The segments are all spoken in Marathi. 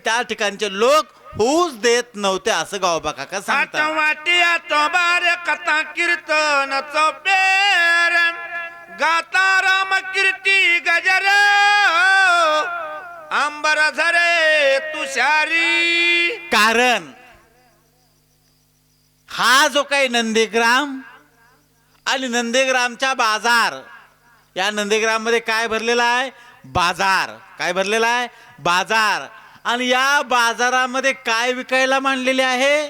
त्या ठिकाणचे लोक होऊच देत नव्हते असं गावोबा काका सांगतात. वाटिया चोबार कथा कीर्तन चोपेर गाता राम कीर्ती गजर अंबर झरे तुषारी. कारण हा जो काही नंदीग्राम आणि नंदीग्रामचा बाजार, या नंदीग्राम मध्ये काय भरलेला आहे? बाजार. काय भरलेला आहे? बाजार. आणि या बाजारामध्ये काय विकायला मांडलेले आहे?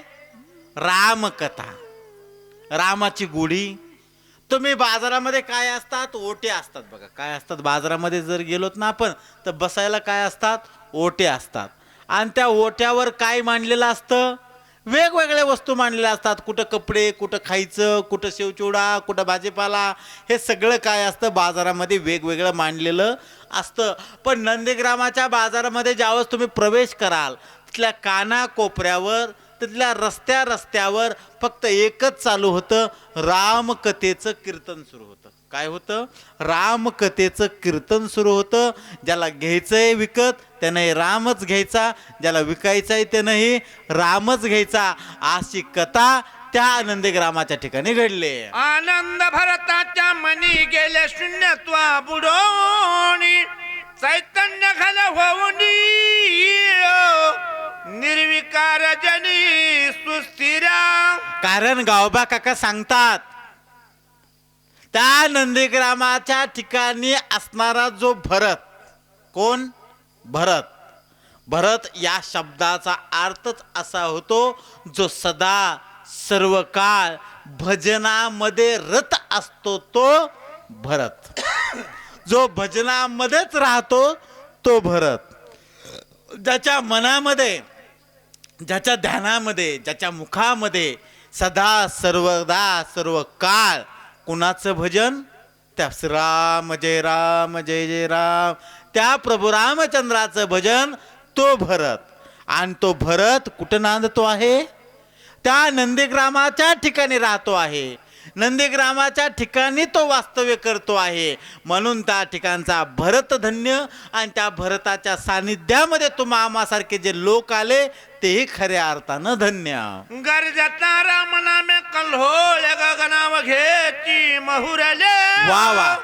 रामकथा, रामाची गुढी. तुम्ही बाजारामध्ये काय असतात? ओटे असतात बघा. काय असतात बाजारामध्ये जर गेलोत ना आपण तर बसायला काय असतात? ओटे असतात. आणि त्या ओट्यावर काय मांडलेलं असतं? वेगवेगळ्या वस्तू मांडलेल्या असतात. कुठं कपडे, कुठं खायचं, कुठं शेवचिवडा, कुठं भाजीपाला, हे सगळं काय असतं बाजारामध्ये वेगवेगळं मांडलेलं असतं. पण नंदीग्रामाच्या बाजारामध्ये ज्यावेळेस तुम्ही प्रवेश कराल तिथल्या कानाकोपऱ्यावर, तिथल्या रस्त्यावर फक्त एकच चालू होतं, रामकथेचं कीर्तन सुरू होतं. काय होतं? रामकथेचं कीर्तन सुरू होतं. ज्याला घ्यायचंय विकत त्याने रामच घ्यायचा, ज्याला विकायचंय त्यानेही रामच घ्यायचा. अशी कथा त्या नंदीग्रामाच्या ठिकाणी घडली. आनंद भरताच्या मनी गेले शून्यत्वा बुडवणी चैतन्य घाल होऊनी निर्विकार जनी सुस्थिरा. कारण गावबा काका सांगतात त्या नंदीग्रामाच्या ठिकाणी असणारा जो भरत, कोण? भरत. भरत या शब्दाचा अर्थच असा होतो जो सदा सर्व काळ भजनामध्ये रत असतो तो भरत. जो भजनामध्येच राहतो तो भरत. ज्याच्या मनामध्ये, ज्याच्या ध्यानामध्ये, ज्याच्या मुखामध्ये सदा सर्वदा सर्व काळ कुणाचं भजन? त्या श्रीराम जय राम जय जय राम, त्या प्रभू रामचंद्राचं भजन, तो भरत. आणि तो भरत कुठं नांदतो आहे? त्या नंदीग्रामाच्या ठिकाणी राहतो आहे. नंदीग्रामाच्या ठिकाणी तो वास्तव्य करतो आहे. म्हणून त्या ठिकाणचा भरत धन्य. आणि त्या भरताच्या सानिध्यामध्ये तुम्हा आम्हासारखे जे लोक आले तेही खऱ्या अर्थानं धन्य. गरजता राम नामे कल्होळ गगनाव घेची महुरले वा वा.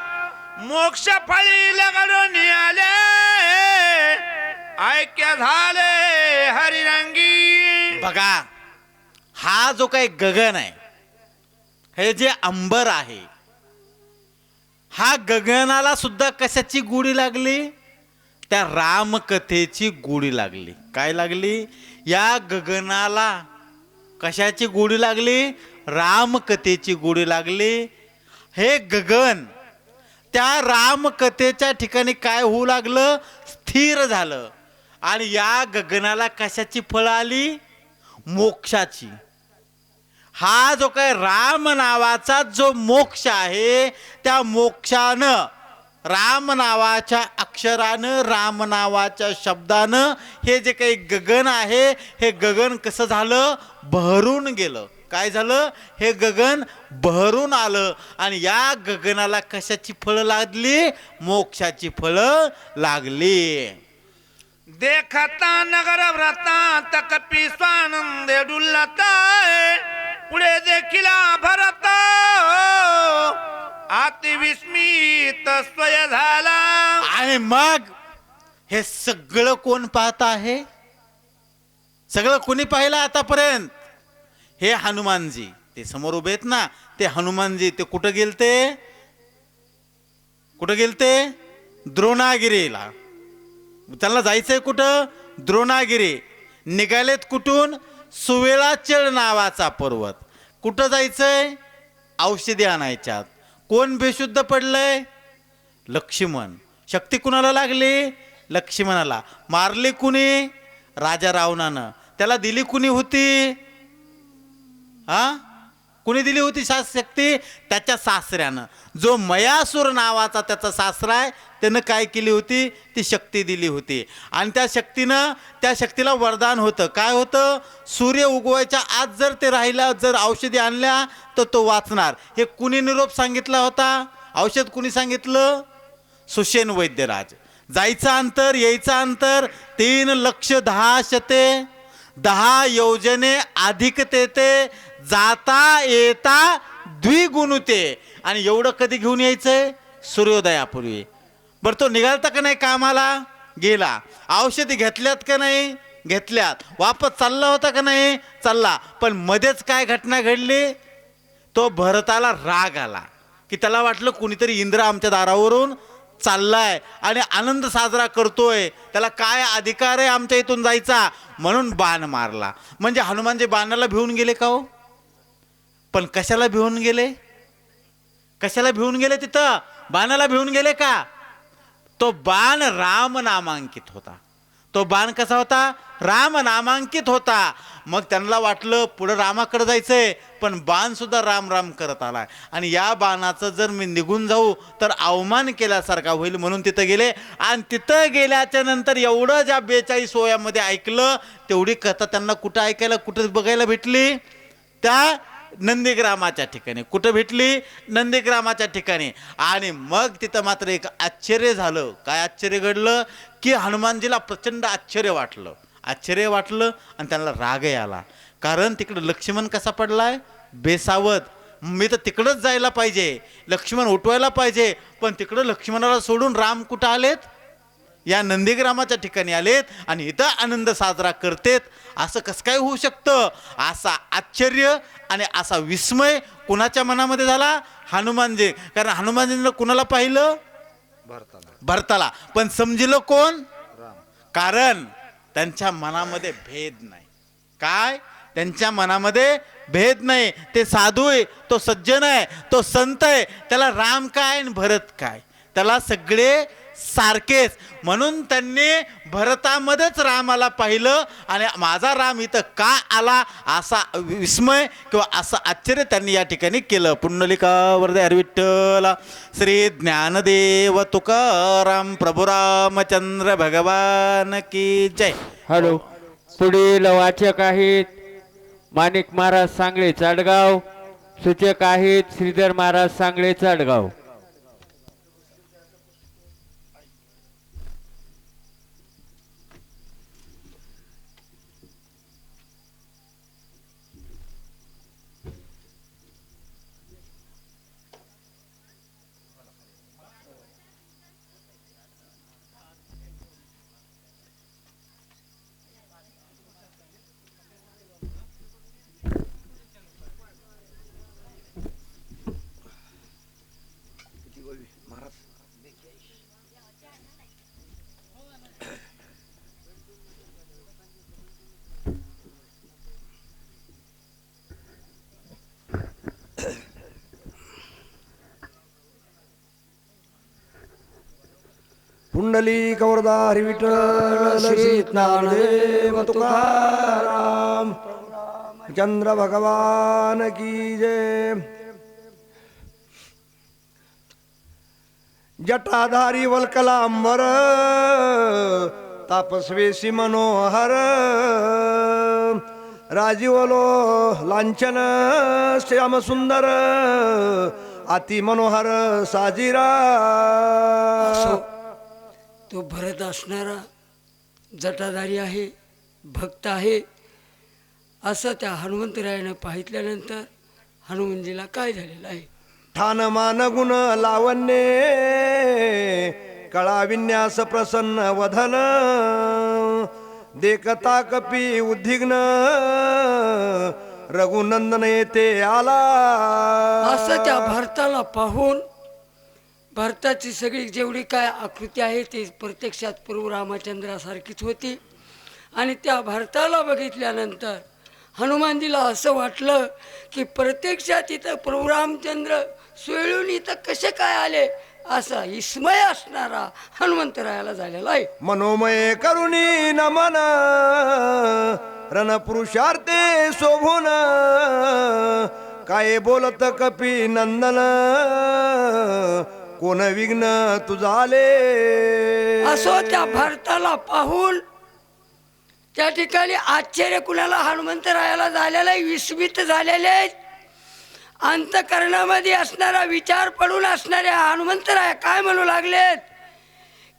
मोक्ष फळी लगडून आले ऐक्य झाले हरिरंगी. बघा, हा जो काही गगन आहे, हे जे अंबर आहे, हा गगनाला सुद्धा कशाची गोडी लागली? त्या रामकथेची गोडी लागली. काय लागली? या गगनाला कशाची गोडी लागली? रामकथेची गोडी लागली. हे गगन त्या रामकथेच्या ठिकाणी काय होऊ लागलं? स्थिर झालं. आणि या गगनाला कशाची फळं आली? मोक्षाची. हा जो काय राम नावाचा जो मोक्ष आहे, त्या मोक्षानं, राम नावाच्या अक्षरानं, राम नावाच्या शब्दानं हे जे काही गगन आहे, हे गगन कसं झालं? बहरून गेलं. काय झालं? हे गगन बहरून आलं. आणि या गगनाला कशाची फळं लागली? मोक्षाची फळं लागली. देखता नगर व्रता तकपी स्वानंद डुलता पुढे देखिला भरत अति विस्मित स्वय झाला. आणि मग हे सगळं कोण पाहत आहे? सगळं कोणी पाहिलं आतापर्यंत? हे हनुमानजी, ते समोर उभे आहेत ना, ते हनुमानजी. ते कुठं गेलते? कुठं गेलते? द्रोणागिरीला. त्यांना जायचंय कुठं? द्रोणागिरी. निघालेत कुठून? सुवेळाचल नावाचा पर्वत. कुठं जायचंय? औषधी आणायच्यात. कोण बेशुद्ध पडलंय? लक्ष्मण. शक्ती कुणाला लागली? लक्ष्मणाला. मारली कुणी? राजा रावणानं. त्याला दिली कुणी होती? हा, कुणी दिली होती शक्ती? त्याच्या सासऱ्यानं. जो मयासूर नावाचा त्याचा सासरा आहे, त्यानं काय केली होती? ती शक्ती दिली होती. आणि त्या शक्तीनं, त्या शक्तीला वरदान होतं. काय होतं? सूर्य उगवायच्या आज जर ते राहिला, जर औषधी आणल्या तर तो वाचणार. हे कुणी निरोप सांगितला होता? औषध कुणी सांगितलं? सुषेण वैद्यराज. जायचं अंतर यायचं अंतर 3,10,000 10 योजने अधिक तेते जाता येता द्विगुणुते. आणि एवढं कधी घेऊन यायचंय? सूर्योदयापूर्वी. बरं तो निघालता का नाही कामाला? गेला. औषधी घेतल्यात का नाही? घेतल्यात. वापस चालला होता का नाही? चालला. पण मध्येच काय घटना घडली? तो भरताला राग आला की त्याला वाटलं कुणीतरी इंद्र आमच्या दारावरून चाललाय आणि आनंद साजरा करतोय, त्याला काय अधिकार आहे आमच्या इथून जायचा, म्हणून बाण मारला. म्हणजे हनुमानजी बाणाला भिवून गेले का हो? पण कशाला भिवून गेले? कशाला भिवून गेले? तिथं बाणाला भिवून गेले का? तो बाण राम नामांकित होता. तो बाण कसा होता? राम नामांकित होता. मग त्यांना वाटलं पुढं रामाकडे जायचंय, पण बाण सुद्धा राम राम करत आलाय आणि या बाणाचं जर मी निघून जाऊ तर अवमान केल्यासारखा होईल, म्हणून तिथं गेले. आणि तिथं गेल्याच्या नंतर एवढं ज्या 42 ओव्यामध्ये ऐकलं तेवढी कथा त्यांना कुठं ऐकायला, कुठं बघायला भेटली? त्या नंदीग्रामाच्या ठिकाणी. कुठं भेटली? नंदीग्रामाच्या ठिकाणी. आणि मग तिथं मात्र एक आश्चर्य झालं. काय आश्चर्य घडलं की हनुमानजीला प्रचंड आश्चर्य वाटलं. आश्चर्य वाटलं आणि त्यांना रागही आला. कारण तिकडं लक्ष्मण कसा पडलाय? बेसावध. मी तर तिकडंच जायला पाहिजे, लक्ष्मण उठवायला पाहिजे, पण तिकडं लक्ष्मणाला सोडून राम कुठं आलेत? या नंदीग्रामाच्या ठिकाणी आलेत आणि इथं आनंद साजरा करतेत. असं कसं काय होऊ शकतं? असा आश्चर्य आणि असा विस्मय कुणाच्या मनामध्ये झाला? हनुमानजी. कारण हनुमानजीनं कुणाला पाहिलं? भरताला. पण समजिलं कोण? कारण त्यांच्या मनामध्ये भेद नाही. काय? त्यांच्या मनामध्ये भेद नाही. ते साधू आहे, तो सज्जन आहे, तो संत आहे, त्याला राम काय आणि भरत काय, त्याला सगळे सारखेच. म्हणून त्यांनी भरतामध्येच रामाला पाहिलं आणि माझा राम इथं का आला असा विस्मय किंवा असं आश्चर्य त्यांनी या ठिकाणी केलं. पुंडलिका वरदे हरी विठ्ठला. श्री ज्ञानदेव तुकाराम प्रभू रामचंद्र भगवान की जय. हॅलो. पुढील वाचक आहेत माणिक महाराज सांगळे चाडगाव. सूचक आहेत श्रीधर महाराज सांगळे चाडगाव. पुंडली कवरदा हरी विठ्ठल श्री ज्ञानदेव तुकाराम चंद्र भगवान की जय. जटाधारी वल्कलांबर तापस्वेशी मनोहर राजीवलो लांछन श्याम सुंदर अति मनोहर साजिरा. तो भरत असणारा जटाधारी आहे, भक्त आहे, असं त्या हनुमंतरायानं पाहितल्यानंतर हनुमानजीला काय झालेलं आहे? ठाण मान गुण लावण्ये कळा विन्यास प्रसन्न वधन देखता कपी उद्विग्न रघुनंदन येथे आला. असं त्या भरताला पाहून भरताची सगळी जेवढी काय आकृती आहे ती प्रत्यक्षात प्रभू रामचंद्रासारखीच होती. आणि त्या भरताला बघितल्यानंतर हनुमानजीला असं वाटलं की प्रत्यक्षात इथं प्रभू रामचंद्र सोयळून इथं कसे काय आले, असा विस्मय असणारा हनुमंतरायाला झालेला आहे. मनोमय करुणी नमन रणपुरुषार्थे शोभून काय बोलत कपी नंदन कोण विघ्न तुझाले. असो त्या भरताला पाहून त्या ठिकाणी आश्चर्य कुणाला? हनुमंतरायाला झालेलं आहे, विस्मित झालेले आहेत. अंतकरणामध्ये असणारा विचार पडून असणाऱ्या हनुमंतराया काय म्हणू लागलेत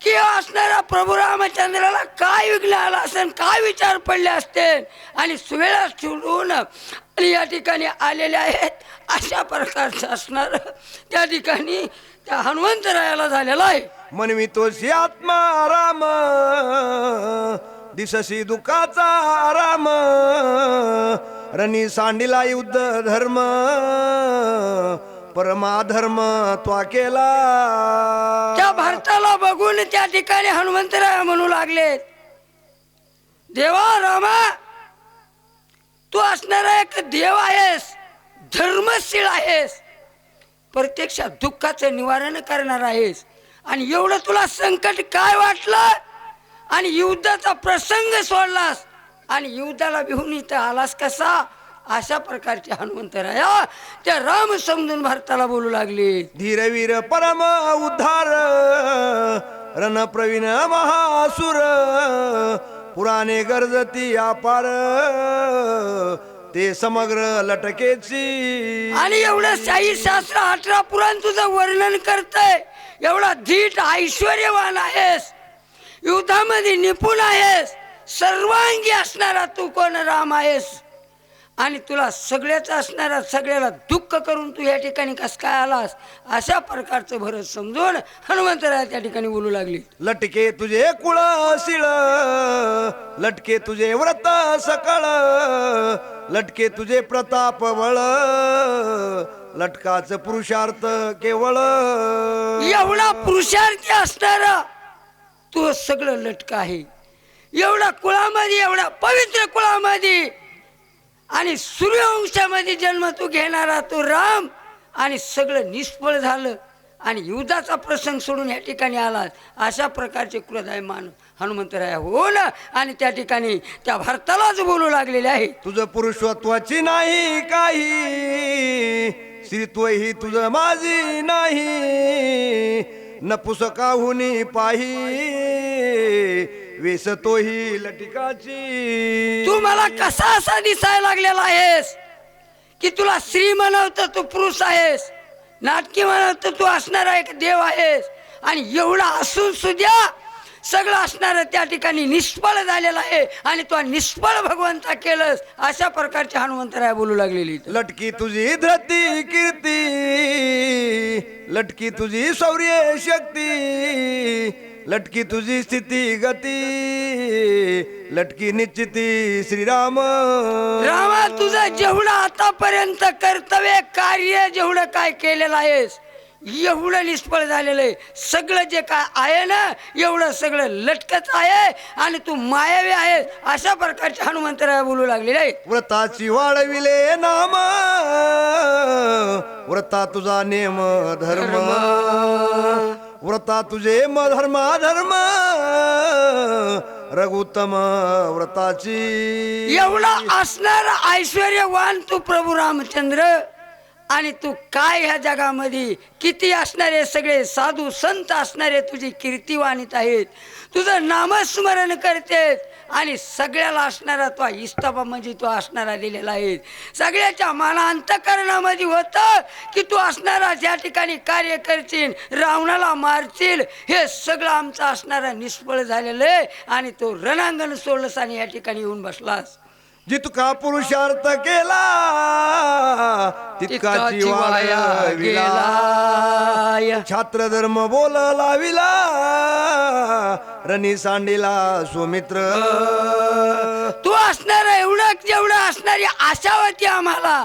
की असणाऱ्या प्रभू रामचंद्राला काय विघ्न आला असेल, काय विचार पडले असतील आणि सुवेळा सोडून आणि या ठिकाणी आलेले आहेत अशा प्रकारचं असणार त्या ठिकाणी त्या हनुमंतरायाला झालेला आहे. मनवी तोशी आत्मा राम, दिससी दुःखाचा आराम, रणी सांडिला युद्ध धर्म, परमाधर्म त्वा केला. त्या भरताला बघून त्या ठिकाणी हनुमंतराय म्हणू लागले, देवा रामा तू असणारा एक देव आहेस, धर्मशील आहेस, प्रत्यक्षात दुःखाचं निवारण करणार आहेस, आणि एवढं तुला संकट काय वाटलं आणि युद्धाचा प्रसंग सोडलास आणि युद्धाला भिवून इथं आलास कसा. अशा प्रकारचे हनुमंतराया त्या राम समजून भरताला बोलू लागले. धीरवीर परम उद्धार, रण प्रवीण महासुर, पुराणे गरजती अपार, ते समग्र लटकेची. आणि एवढं शाही शास्त्र 18 पुराण तुझं वर्णन करतय. एवढा धीट ऐश्वर्यवान आहेस, युद्धामध्ये निपुण आहेस, सर्वांगी असणारा तू कोण राम आहेस, आणि तुला सगळ्याच असणारा सगळ्याला दुःख करून तू या ठिकाणी कस काय आलास. अशा प्रकारचं भरत समजून हनुमंतराय त्या ठिकाणी बोलू लागली. लटके तुझे कुळ शिळ, लटके तुझे व्रत सकळ, लटके तुझे प्रताप बळ, लटकाच पुरुषार्थ केवळ. एवढा पुरुषार्थी असणारा तू सगळं लटका आहे. एवढा कुळामध्ये, एवढा पवित्र कुळामध्ये आणि सूर्यवंशामध्ये जन्म तू घेणारा तू राम, आणि सगळं निष्फळ झालं आणि युद्धाचा प्रसंग सोडून या ठिकाणी आलास. अशा प्रकारचे क्रोधायमान हनुमंतराय हो ना. आणि त्या ठिकाणी त्या भरतालाच बोलू लागलेले आहे. तुझं पुरुषत्वाची नाही काही, स्त्रीत्व ही तुझं माझी नाही, नपुसकाहुनी पाही, वेस तोही लटिकाची. तू मला कसा असा दिसायला लागलेला आहेस की तुला स्त्री म्हणवतं तू पुरुष आहेस, नाटकी म्हणवतं तू असणारा एक देव आहेस, आणि एवढा असून सुद्धा सगळं असणारं त्या ठिकाणी निष्फळ झालेलं आहे, आणि तो निष्फळ भगवंता केलंस. अशा प्रकारचे हनुमंतराय बोलू लागलेली. लटकी तुझी धरती कीर्ती, लटकी तुझी शौर्य शक्ती, लटकी तुझी स्थिती गती, लटकी निश्चिती श्रीराम. रामा तुझं जेवढं आतापर्यंत कर्तव्य कार्य जेवढं काय केलेलं आहेस एवढं निष्फळ झालेलं आहे. सगळं जे काय आहे ना एवढं सगळं लटकच आहे, आणि तू मायावी आहेस. अशा प्रकारचे हनुमंतराय बोलू लागलेले आहे. व्रताची वाढविले नाम, व्रता तुझा नेम धर्म, व्रता तुझे धर्म धर्म, रघुत्तम व्रताची. एवढा असणार ऐश्वर्यवान तू प्रभू रामचंद्र, आणि तू काय ह्या जगामध्ये किती असणारे सगळे साधू संत असणारे तुझी कीर्ती वाणीत आहेत, तुझं नामस्मरण करतेस, आणि सगळ्याला असणारा तो इस्तफा म्हणजे तो असणारा दिलेला आहे. सगळ्याच्या मनांतकरणामध्ये होतं की तू असणारा ज्या ठिकाणी कार्य करशील, रावणाला मारशील, हे सगळं आमचं असणारा निष्फळ झालेलं आहे, आणि तो रणांगण सोडलंस आणि या ठिकाणी येऊन बसलास. जितका पुरुषार्थ केला तितकाची वाया गेला, छात्र धर्म बोल लाविला, रणी सांडिला सुमित्र. तू असणार एवढं जेवढं असणारी आशावती आम्हाला,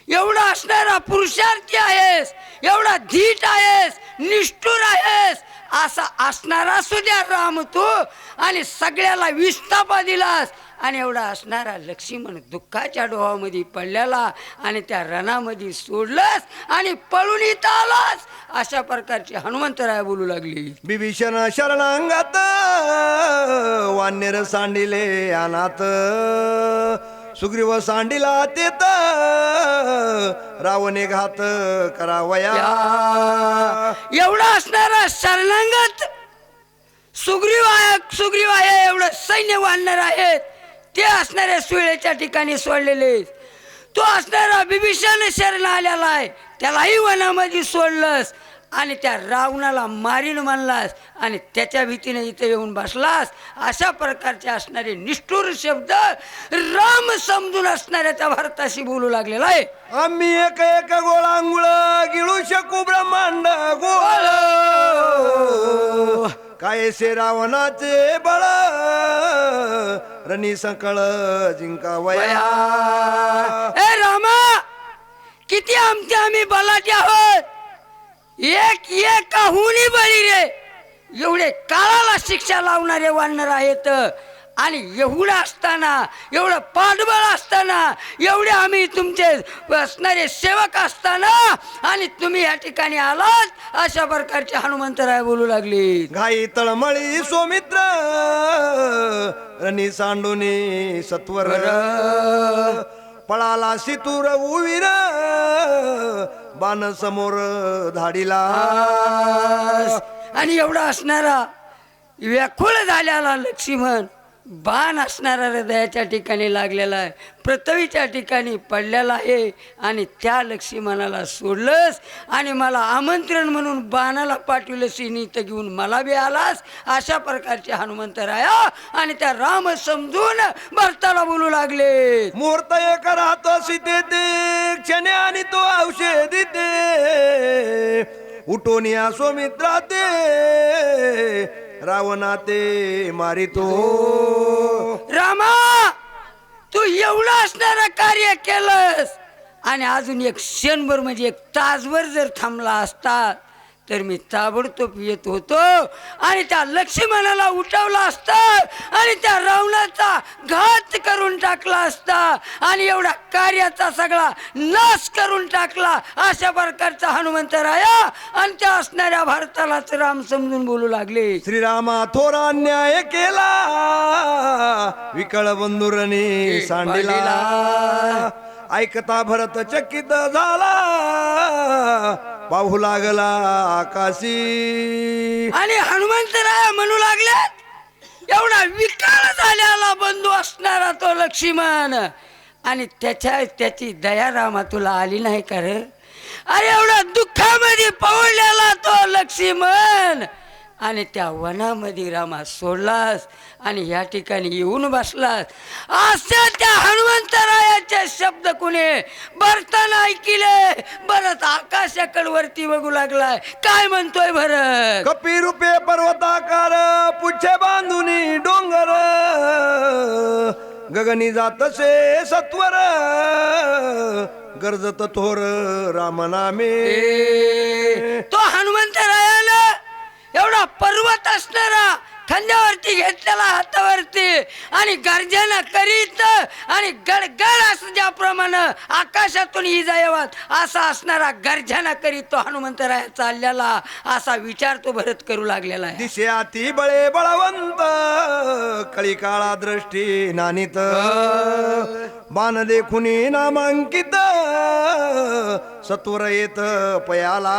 एवढा असणारा पुरुषार्थी आहेस, एवढा धीट आहेस, निष्ठुर आहेस, असा असणारा सुद्धा राम तू, आणि सगळ्याला विस्थापा दिलास, आणि एवढा असणारा लक्ष्मण दुःखाच्या डोहामध्ये पडलेला आणि त्या रणामध्ये सोडलंस आणि पळून इथं आलास. अशा प्रकारचे हनुमंतराय बोलू लागली. बिभीषण शरणांगात वानेर सांडिले अनाथ, सुग्रीव सांडिला तेत रावणे घात करावया. एवढा असणारा शरणांगत सुग्रीव आहे, एवढं सैन्य वाढणार आहेत, ते असणाऱ्या सुळेच्या ठिकाणी सोडलेले. तो असणारा बिभीषण शरण आलेला आहे, त्यालाही वनामध्ये सोडलंस, आणि त्या रावणाला मारीन म्हणलास आणि त्याच्या भीतीने इथे येऊन बसलास. अशा प्रकारचे असणारे निष्ठुर शब्द राम समजून असणाऱ्या त्या भारताशी बोलू लागलेला आहे. आम्ही एक एक गोळांगुळ गिळू शकू ब्रह्मांड गोळ काय से रावणाचे बळ रणी सकळ जिंकावया. ए रामा, किती आम्ही बलाटे आहोत. एक एक हुनी बळी रे. एवढे काळाला शिक्षा लावणारे वानर आहेत आणि एवढं असताना, एवढं पाठबळ असताना, एवढे आम्ही तुमचे असणारे सेवक असताना आणि तुम्ही या ठिकाणी आलात अशा प्रकारचे हनुमंतराय बोलू लागले. घाई तळमळी सोमित्र रणी सांडुनी सत्वर पळाला शितूर उवीर बाण समोर धाडीला. आणि एवढा असणारा व्याकुळ झालेला लक्ष्मण बाण असणारा हृदयाच्या ठिकाणी लागलेला आहे, पृथ्वीच्या ठिकाणी पडलेला आहे. आणि त्या लक्ष्मणाला सोडलंस आणि मला आमंत्रण म्हणून बाणाला पाठवलंस, इथं घेऊन मला बी आलास. अशा प्रकारचे हनुमंतराया आणि त्या राम समजून भरताला बोलू लागले. मुहूर्त एक राहतो सीते ते क्षणे आणि तो औषध ते उठून या सोमित्रा ते रावणा ते मारितो. रामा, तू एवढं असणारं कार्य केलंस आणि अजून एक क्षणभर म्हणजे एक तासभर जर थांबला असता तर मी ताबडतोब येत होतो आणि त्या लक्ष्मणाला उठवला असता आणि त्या रावणाचा घात करून टाकला असता आणि एवढा कार्याचा सगळा नाश करून टाकला. अशा प्रकारचा हनुमंतराया आणि त्या असणाऱ्या भारतालाच राम समजून बोलू लागले. श्रीरामा थोरा अन्याय केला विकळ बंधुरने सांडिला. ऐकता भरत चकित झाला पाहू लागला आकाशी. आणि हनुमंतराया म्हणू लागले, एवढा विकार झालेला बंधू असणारा तो लक्ष्मण आणि त्याची दया रामा तुला आली नाही का रे? अरे एवढा दुःखामध्ये पवळलेला तो लक्ष्मण आणि त्या वनामध्ये रामा सोडलास आणि या ठिकाणी येऊन बसलास. असे त्या हनुमंतरायाचे शब्द कुणी भरताना ऐकिले. भरत आकाशाकडे वरती बघू लागलाय. काय म्हणतोय भरत? कपी रूपे पर्वताकार पुच्छे बांधुनी डोंगर गगनी जातसे सत्वर गरजत थोर रामनामे. तो हनुमंतरायाला एवढा पर्वत असणारा खांद्यावरती घेतलेला हातावरती आणि गर्जना करीत आणि गडगड असं ज्याप्रमाणे आकाशातून इजा येवत असा असणारा गर्जना करीत तो हनुमंतराया चाललेला असा विचार तो भरत करू लागलेला आहे. दिशे अति बळे बळवंत कळी काळा दृष्टी नानित बाण देखुनी नामांकित सत्वर येत पयाला.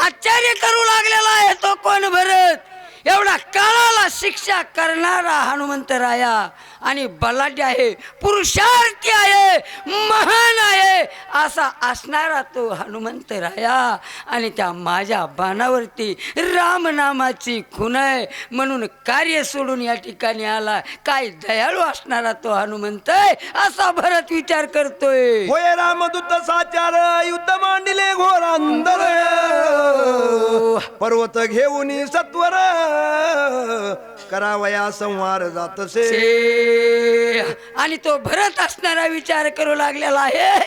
आश्चर्य करू लागलेला आहे तो कोण भरत? एवढा काळाला शिक्षा करणारा हनुमंतराया आणि बलाढ्य आहे, पुरुषार्थी आहे, महान आहे असा असणारा तो हनुमंतराया आणि त्या माझ्या बाणावरती राम नामाची खून आहे म्हणून कार्य सोडून या ठिकाणी आला. काय दयाळू असणारा तो हनुमंत आहे असा भरत विचार करतोय. होय रामदूत साचार युद्ध मांडिले घोरांदर पर्वत घेऊन सत्वर करावया संवार जातसे. आणि तो भरत असणारा विचार करू लागलेला आहे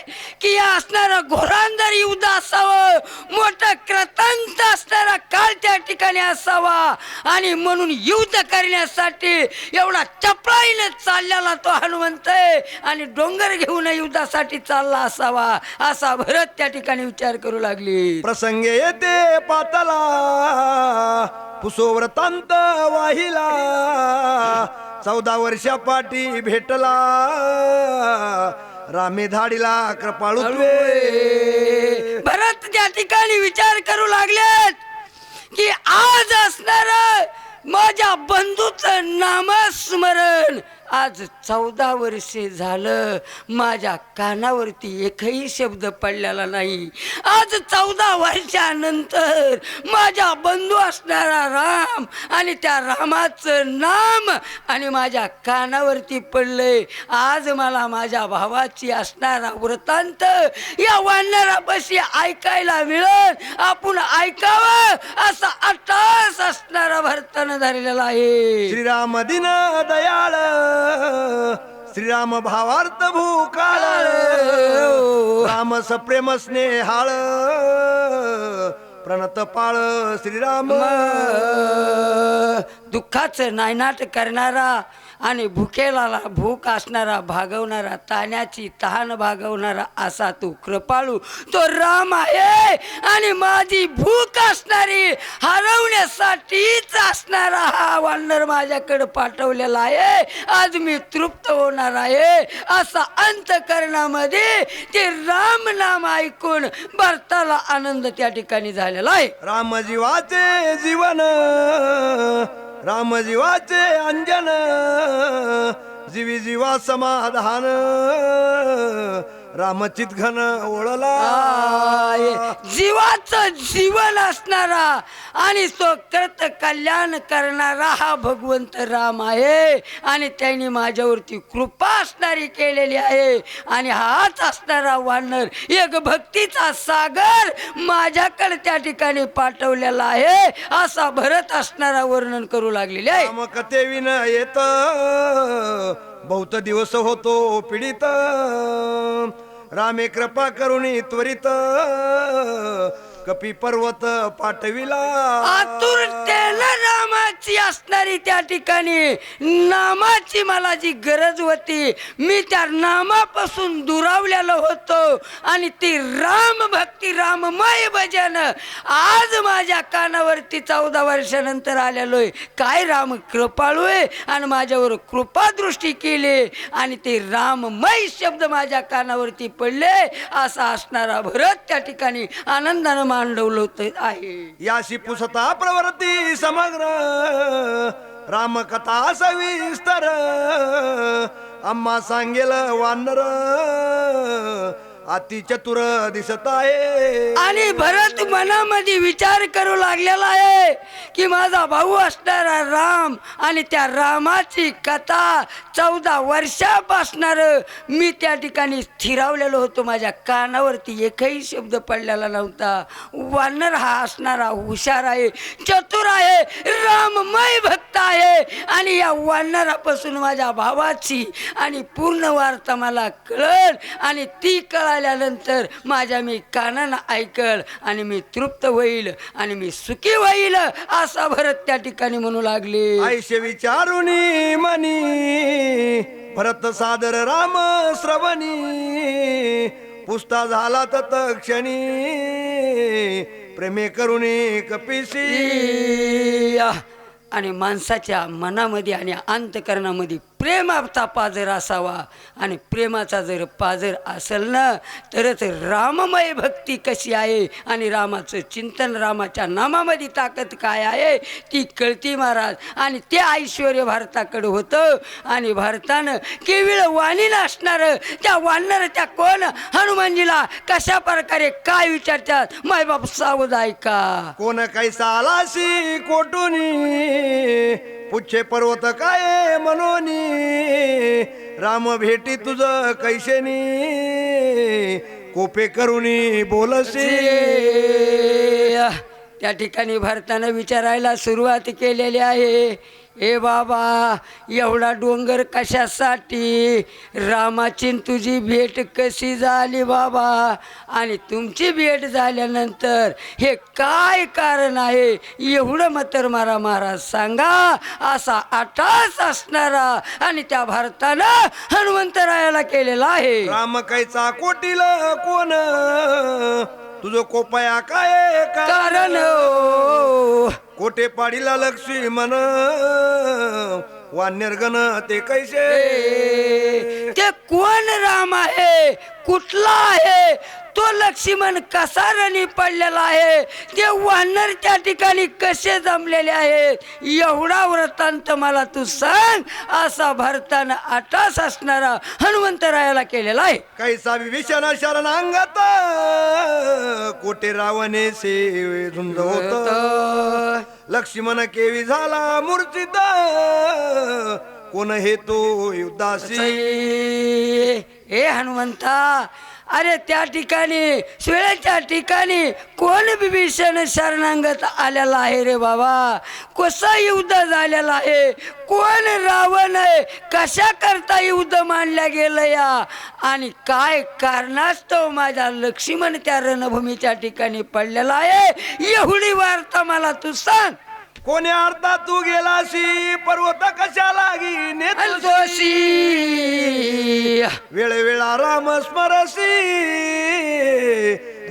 की या असणारा घोरांदर युद्ध असावं, मोठं क्रतांत असणारा काळ त्या ठिकाणी असावा आणि म्हणून युद्ध करण्यासाठी एवढा चपळाईने चाललेला तो हनुमंत आहे आणि डोंगर घेऊन युद्धासाठी चालला असावा असा भरत त्या ठिकाणी विचार करू लागली. प्रसंगे येते पातला पुसोव्रतांत वाहिला 14 वर्षा पाठी भेटला रामे धाडीला कृपाळू. भरत त्या ठिकाणी विचार करू लागलेत की आज असणार माझ्या बंधूचं नामस्मरण आज 14 वर्षे झालं माझ्या कानावरती एकही शब्द पडलेला नाही. आज 14 वर्षानंतर माझ्या बंधू असणारा राम आणि त्या रामाचं नाम आणि माझ्या कानावरती पडलंय. आज मला माझ्या भावाची असणारा वृत्तांत या वानरापाशी ऐकायला मिळेल. आपण ऐकावं असा अट्टास असणारा भरताना धरलेला आहे. श्रीराम दिन दयाळ, श्रीराम भावार्थ भूकाळ, राम सप्रेम स्नेहाळ, प्रणत पाळ श्रीराम. दुःखाचं नायनाट करणारा आणि भुकेला भूक असणारा, भागवणारा, ताण्याची तहान भागवणारा असा तू कृपाळू तो राम आहे. आणि माझी भूक असणारी हरवण्यासाठीच असणारा हा वानर माझ्याकडे पाठवलेला आहे. आज मी तृप्त होणार आहे असा अंतकरणामध्ये ते राम नाम ऐकून भरताला आनंद त्या ठिकाणी झालेला आहे. राम जीवाचे जीवन, राम जीवाचे अंजन, जीवी जीवा समाधान, रामचित घन ओळला. जीवाचं जीवन असणारा आणि तो करत कल्याण करणारा हा भगवंत राम आहे. आणि त्यांनी माझ्यावरती कृपा असणारी केलेली आहे. आणि हाच असणारा वानर एक भक्तीचा सागर माझ्याकडे त्या ठिकाणी पाठवलेला आहे असा भरत असणारा वर्णन करू लागलेले आहे. राम कथेविन येत बहुत दिवस होतो पीडित, रामे कृपा करुणी त्वरित, कपी पर्वत पाठविला. आतुरतेनं रामाची असणारी त्या ठिकाणी नामाची मला जी गरज होती, मी त्या नामापासून दुरावलेलो होतो. आणि ती राम भक्ती राममय भजन आज माझ्या कानावरती 14 वर्षानंतर आलेलोय. काय राम कृपाळू आहे आणि माझ्यावर कृपा दृष्टी केली आणि ते राममय शब्द माझ्या कानावरती पडले असा असणारा भरत त्या ठिकाणी आनंदानं मांडवलं आहे. याशी पुसता प्रवृत्ती समग्र, रामकथा सविस्तर, आम्हा सांगेल वानर अति चतुर दिसत आहे. आणि भरत मनामध्ये विचार करू लागलेला आहे की माझा भाऊ असणारा राम आणि त्या रामाची कथा 14 वर्षापासणार मी त्या ठिकाणी स्थिरावलेलो होतो. माझ्या कानावरती एकही शब्द पडलेला नव्हता. वानर हा असणारा हुशार आहे, चतुर आहे, राममय भक्त आहे. आणि या वानरापासून माझ्या भावाची आणि पूर्ण वार्ता मला कळल आणि ती कळाल्यानंतर माझ्या मी कानानं ऐकल आणि मी तृप्त होईल आणि मी सुखी होईल असा भरत त्या ठिकाणी म्हणू लागले. आयशे विचारुनी मनी, भरत सादर राम श्रवणी, पुसता झाला तत क्षणी, प्रेमे करुणी कपिसी. आणि माणसाच्या मनामध्ये आणि अंतकरणामध्ये प्रेमाचा पाजर असावा. आणि प्रेमाचा जर पाजर असेल ना तरच राममय भक्ती कशी आहे आणि रामाचं चिंतन, रामाच्या नामामध्ये ताकद काय आहे ती कळती महाराज. आणि ते ऐश्वर भारताकडे होतं. आणि भारतानं केवळ वाणीला असणारं त्या वानर त्या कोण हनुमानजीला कशा प्रकारे काय विचारतात मायबाप सावध ऐका. कोण कैसा आलाशी कोटुनी, पुच्छे पर्वत काय मनोनी, राम भेटी तुझ कैशेनी, कोपे करुणी बोलसी. त्या ठिकाणी भारतानं विचारायला सुरुवात केलेली आहे. ए बाबा एवढा डोंगर कशासाठी, रामाची तुझी भेट कशी झाली बाबा, आणि तुमची भेट झाल्यानंतर हे काय कारण आहे एवढं मात्र मारा महाराज सांगा असा आठास असणारा आणि त्या भारतानं हनुमंतरायाला केलेला आहे. राम कैचा कोटील कोण, तुझं कोपया काय कारण कोटे पाडीला लक्ष्मी मन, वान्यर्गण ते कैसे. ते कोण राम आहे, कुठला आहे तो लक्ष्मण कसा रणी पडलेला आहे, ते वानर त्या ठिकाणी कसे जमलेले आहेत, एवढा वृत्तांत मला तू सांग. असा भरताना आटास असणारा हनुमंतरायाला केलेला आहे. कैसा विभीषण शरणांगत कोटे रावणे से झुंज होत. लक्ष्मण केवी झाला मूर्छित कोण हे तो युद्धासी. ए हनुमंता, अरे त्या ठिकाणी शिळेच्या ठिकाणी कोण विभीषण शरणांगत आलेला आहे रे बाबा. कसं युद्ध झालेलं आहे, कोण रावण आहे, कशा करता युद्ध मानल्या गेलं या, आणि काय कारणास्तव माझा लक्ष्मण त्या रणभूमीच्या ठिकाणी पडलेला आहे, एवढी वार्ता मला तू सांग. कोणी अर्धा तू गेलासी पर्वत कशा लागी नेतोशी. वेळवेळा राम स्मरसी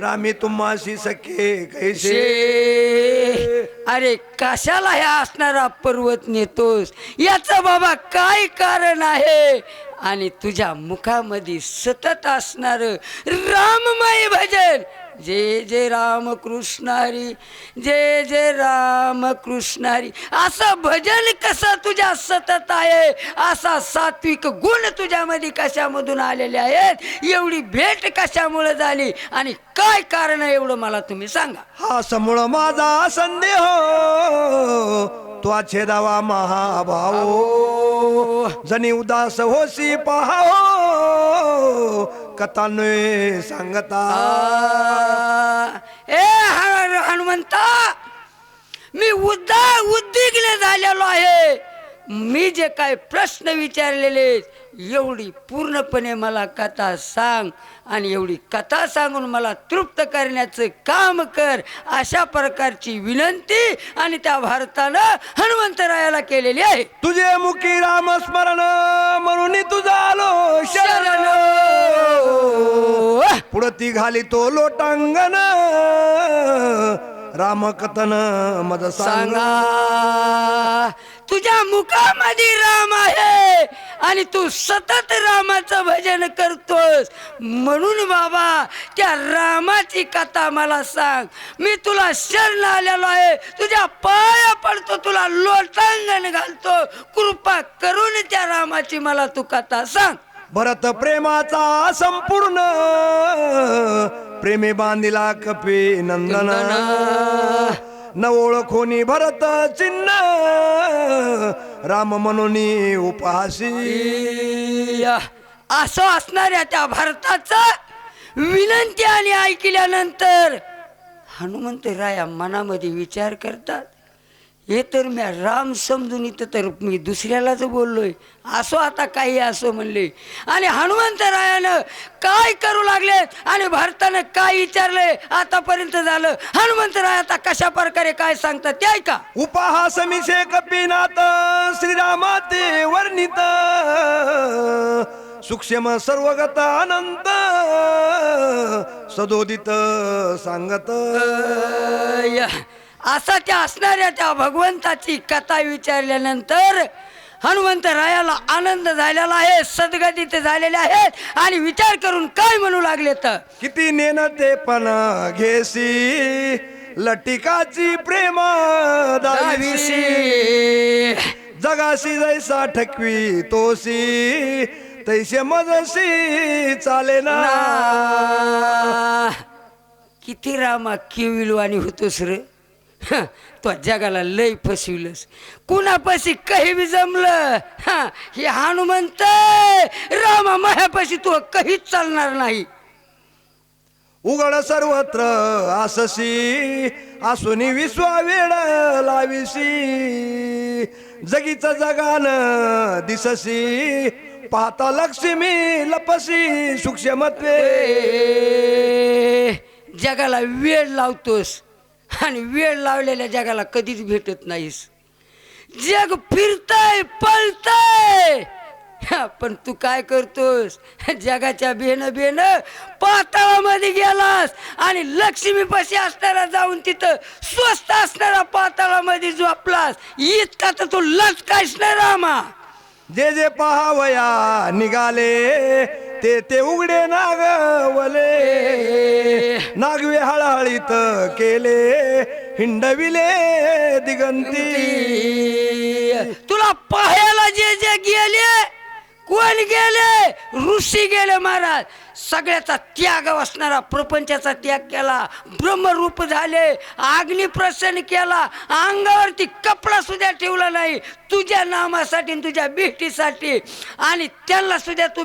रामी तुम्हाशी सखे कैसे. अरे कशाला हे असणारा पर्वत नेतोस, याचं बाबा काय कारण आहे, आणि तुझ्या मुखामध्ये सतत असणार राममय भजन, जय जय राम कृष्ण हरी, जय जय राम कृष्ण हरी, असं भजन कसं तुझ्या सतत आहे, असा सात्विक गुण तुझ्यामध्ये कशामधून आलेले आहेत, एवढी भेट कशामुळे झाली, आणि काय कारण आहे एवढं मला तुम्ही सांगा. हा समूळ माझा संदेह तो छेदावा महाभाव. जनी उदास होसी पहाओ कथा न सांगता. ए हनुमंता, मी उद्विग्न झालेलो आहे. मी जे काय प्रश्न विचारलेले एवढी पूर्णपणे मला कथा सांग, आणि एवढी कथा सांगून मला तृप्त करण्याचं काम कर, अशा प्रकारची विनंती आणि त्या भारतानं हनुमंतरायाला केलेली आहे. तुझे मुखी राम स्मरण म्हणून तुझा आलो शरण. पुढती घाली तो लोटांगण रामकथन मज सांगा. तुझ्या मुखामध्ये राम आहे आणि तू सतत रामाचं भजन करतोस, म्हणून बाबा त्या रामाची कथा मला सांग. मी तुला शरण आलेलो आहे, तुझ्या पाया पडतो, तुला लोटांगण घालतो, कृपा करून त्या रामाची मला तू कथा सांग. भरत प्रेमाचा संपूर्ण प्रेमे बांधिला कपी नंदन. न ओळखोनी भरत चिन्ह राम म्हणून उपहासी. असं असणाऱ्या त्या भारताचं विनंती आणि ऐकल्यानंतर हनुमंतराया मनामध्ये विचार करतात, हे तर मी राम समजून इथं तर मी दुसऱ्यालाच बोललोय, असो आता काही असो म्हणले. आणि हनुमंतरायानं काय करू लागलेत आणि भारतानं काय विचारलंय आतापर्यंत झालं, हनुमंतराय आता कशा प्रकारे काय सांगतात ते ऐका. उपहास मिशे कपिनाथ श्रीरामाते वर्णित सूक्ष्म सर्वगत अनंत सदोदित सांगत. असा त्या असणाऱ्या त्या भगवंताची कथा विचारल्यानंतर हनुमंतरायाला आनंद झालेला आहे, सद्गतीत झालेले आहेत, आणि विचार करून काय म्हणू लागले तर, किती नेनते पण घेसी लटिकाची प्रेम दाविसी. जगाशी जैसा ठकवी तोसी तैसे मजसी चाले ना. किती रामा किविलवाणी होतोस रे, तो जगाला लय फसविलस, कुणापाशी काही बी जमलं, हे हनुमंत रामा मायापाशी तो काहीच चालणार नाही. उघड सर्वत्र आससी आसुनी विश्वा वेळ लाविसी. जगीच जगान दिससी पाहता लक्ष्मी लपसी सूक्ष्मत्वे. जगाला वेळ लावतोस आणि वेळ लावलेल्या जगाला कधीच भेटत नाहीस. जग फिरतय पळतय, पण तू काय करतोस, जगाच्या बेन पाताळामध्ये गेलास आणि लक्ष्मीपाशी असणारा जाऊन तिथं स्वस्त असणारा पाताळामध्ये झोपलास. इतका तर तू लचकायस ना रामा. जे जे पहावया निघाले ते उघडे नागवले नागवे हळहळीत केले हिंडविले दिगंती. तुला पाहायला जे जे गेले कोण गेले ऋषी गेले महाराज. सगळ्याचा त्याग असणारा प्रपंचाचा त्याग केला, ब्रह्मरूप झाले, अग्नी प्रसन्न केला, अंगावरती कपडा सुद्धा ठेवला नाही तुझ्या नामासाठी तुझ्या भेटीसाठी. आणि त्यांना सुद्धा तू